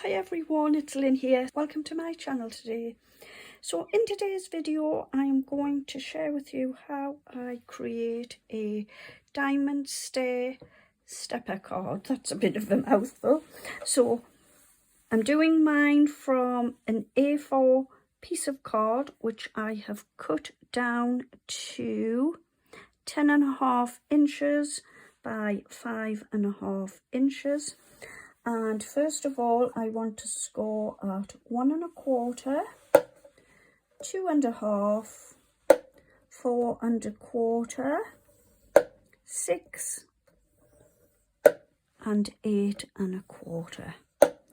Hi everyone, it's Lynn here. Welcome to my channel today. So in today's video I am going to share with you how I create a diamond stair stepper card. That's a bit of a mouthful. So I'm doing mine from an A4 piece of card which I have cut down to 10.5 inches by 5.5 inches. And first of all, I want to score at 1.25, 2.5, 4.25, 6, and 8.25.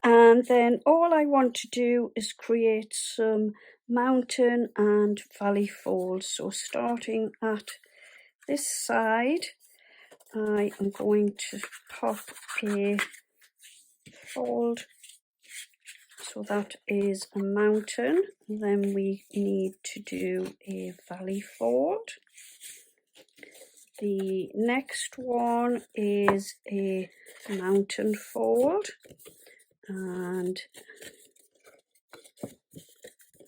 And then all I want to do is create some mountain and valley folds. So starting at this side, I am going to pop a fold. So that is a mountain. Then we need to do a valley fold. The next one is a mountain fold, and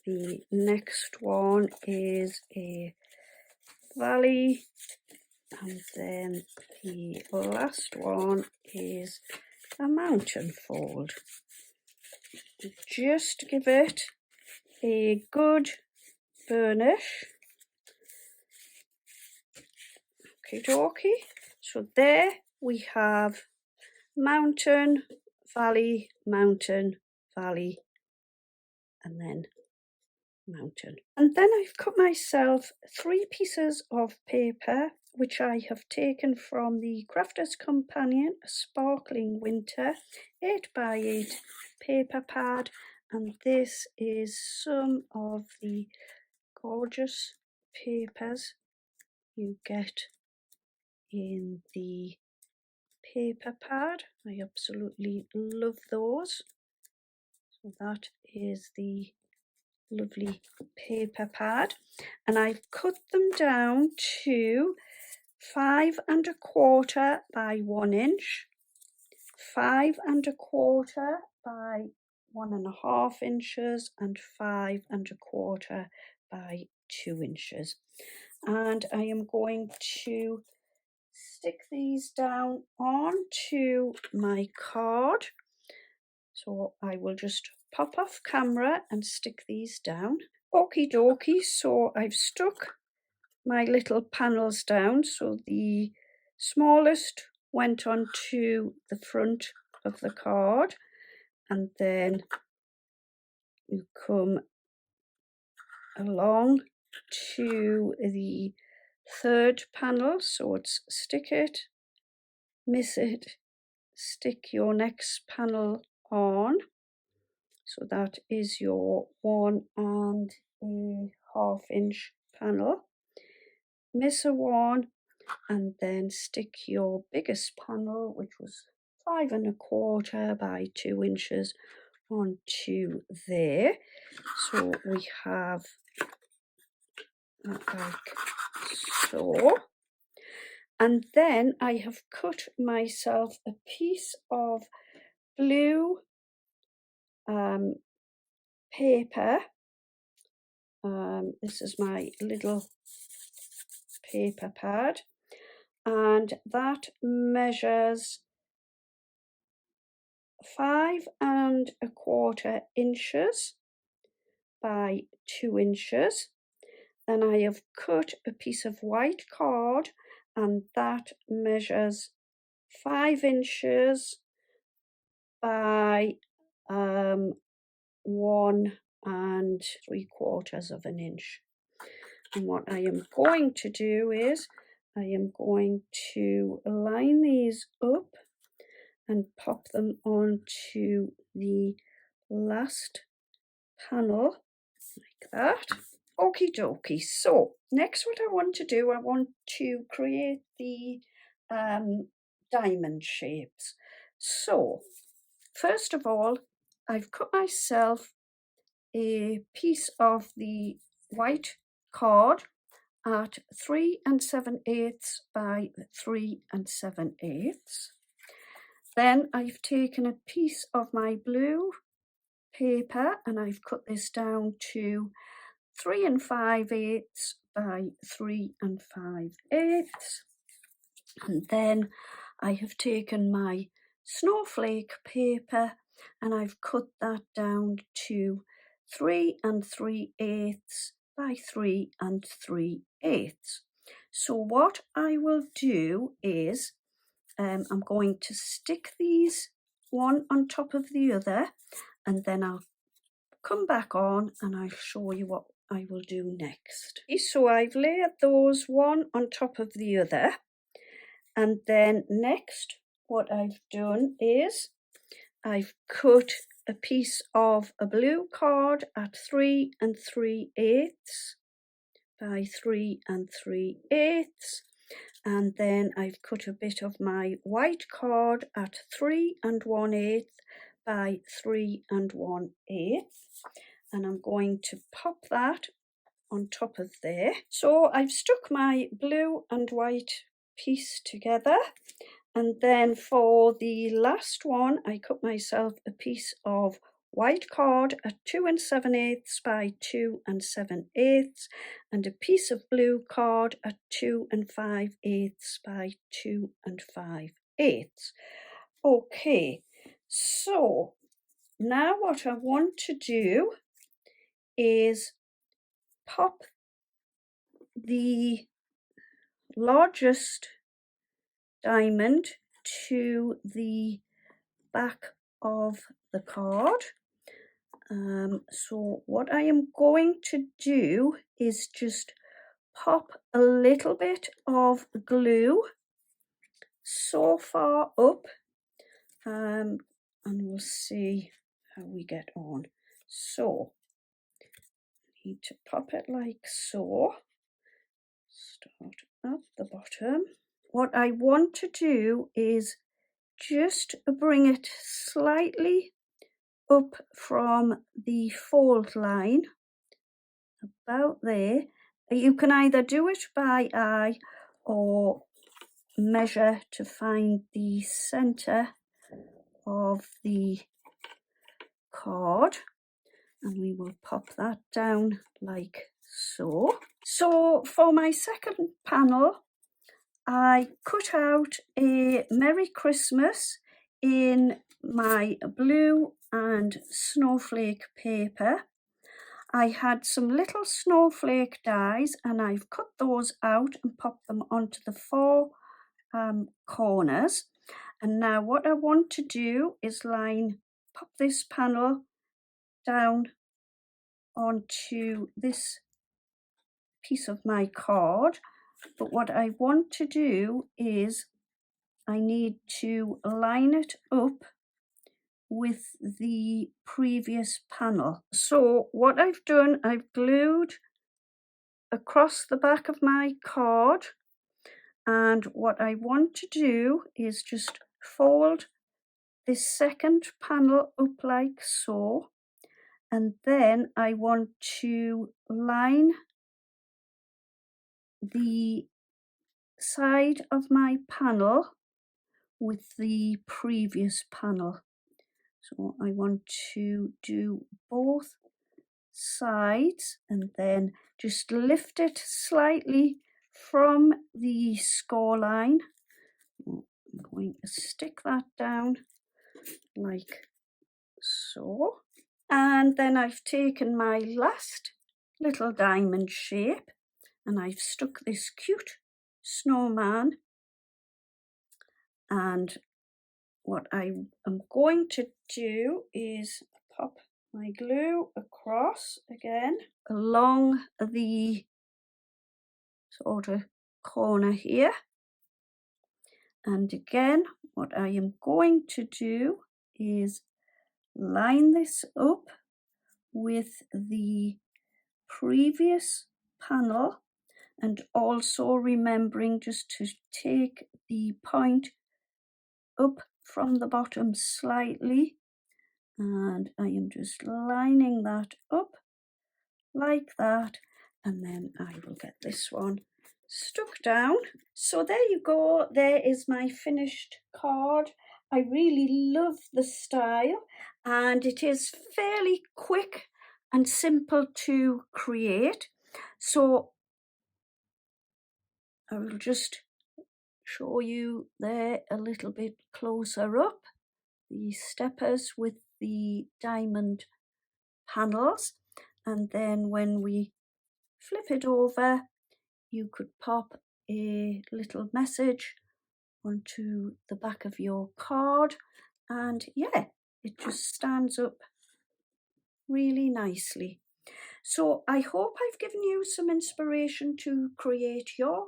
the next one is a valley, and then the last one is a mountain fold. Just give it a good burnish. Okie dokie. So there we have mountain, valley, mountain, valley, and then mountain. And then I've cut myself 3 pieces of paper which I have taken from the Crafter's Companion, a sparkling winter 8x8 paper pad, and this is some of the gorgeous papers you get in the paper pad. I absolutely love those. So that is the lovely paper pad, and I've cut them down to 5.25 by 1 inch, 5.25 by 1.5 inches, and 5.25 by 2 inches. And I am going to stick these down onto my card. So I will just pop off camera and stick these down. Okie dokie, so I've stuck my little panels down. So the smallest went onto the front of the card, and then you come along to the third panel. So it's stick it, miss it, stick your next panel on. So that is your 1.5 inch panel. Miss a one, and then stick your biggest panel, which was 5.25 by 2 inches, onto there. So we have that like so. And then I have cut myself a piece of blue paper. This is my little paper pad, and that measures 5.25 inches by 2 inches. Then I have cut a piece of white card, and that measures 5 inches by 1.75 inches. And what I am going to do is I am going to line these up and pop them onto the last panel like that. Okie dokie. So next what I want to do, I want to create the diamond shapes. So first of all, I've cut myself a piece of the white card at 3 7/8 by 3 7/8. Then I've taken a piece of my blue paper, and I've cut this down to 3 5/8 by 3 5/8. And then I have taken my snowflake paper and I've cut that down to 3 3/8 by 3 3/8. So what I will do is I'm going to stick these one on top of the other, and then I'll come back on and I'll show you what I will do next. So I've layered those one on top of the other, and then next what I've done is I've cut a piece of a blue card at 3 3/8 by 3 3/8, and then I've cut a bit of my white card at 3 1/8 by 3 1/8, and I'm going to pop that on top of there. So I've stuck my blue and white piece together, and then for the last one I cut myself a piece of white card at 2 7/8 by 2 7/8, and a piece of blue card at 2 5/8 by 2 5/8. Okay, so now what I want to do is pop the largest diamond to the back of the card. So what I am going to do is just pop a little bit of glue so far up, and we'll see how we get on. So I need to pop it like so. Start at the bottom. What I want to do is just bring it slightly up from the fold line, about there. You can either do it by eye or measure to find the center of the card, and we will pop that down like so. So for my second panel, I cut out a Merry Christmas in my blue and snowflake paper. I had some little snowflake dies, and I've cut those out and popped them onto the four corners. And now what I want to do is pop this panel down onto this piece of my card. But what I want to do is I need to line it up with the previous panel. So what I've done, I've glued across the back of my card, and what I want to do is just fold this second panel up like so, and then I want to line the side of my panel with the previous panel. So I want to do both sides and then just lift it slightly from the score line. I'm going to stick that down like so. And then I've taken my last little diamond shape and I've stuck this cute snowman, and what I am going to do is pop my glue across again along the sort of corner here, and again what I am going to do is line this up with the previous panel, and also remembering just to take the point up from the bottom slightly, and I am just lining that up like that, and then I will get this one stuck down. So there you go, there is my finished card. I really love the style, and it is fairly quick and simple to create. So I will just show you there a little bit closer up the steppers with the diamond panels, and then when we flip it over you could pop a little message onto the back of your card, and yeah, it just stands up really nicely. So I hope I've given you some inspiration to create your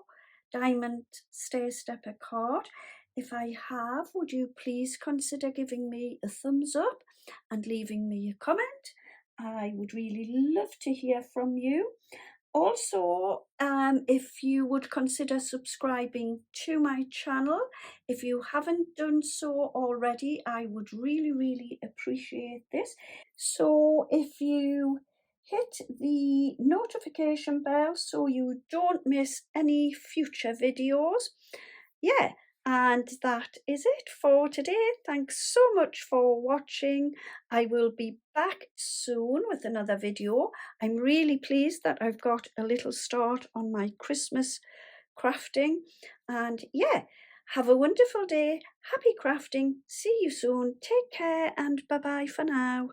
diamond stair stepper card. If I have, would you please consider giving me a thumbs up and leaving me a comment? I would really love to hear from you. Also, if you would consider subscribing to my channel, if you haven't done so already, I would really appreciate this. So if you hit the notification bell so you don't miss any future videos. Yeah, and that is it for today. Thanks so much for watching. I will be back soon with another video. I'm really pleased that I've got a little start on my Christmas crafting. And yeah, have a wonderful day. Happy crafting. See you soon. Take care and bye-bye for now.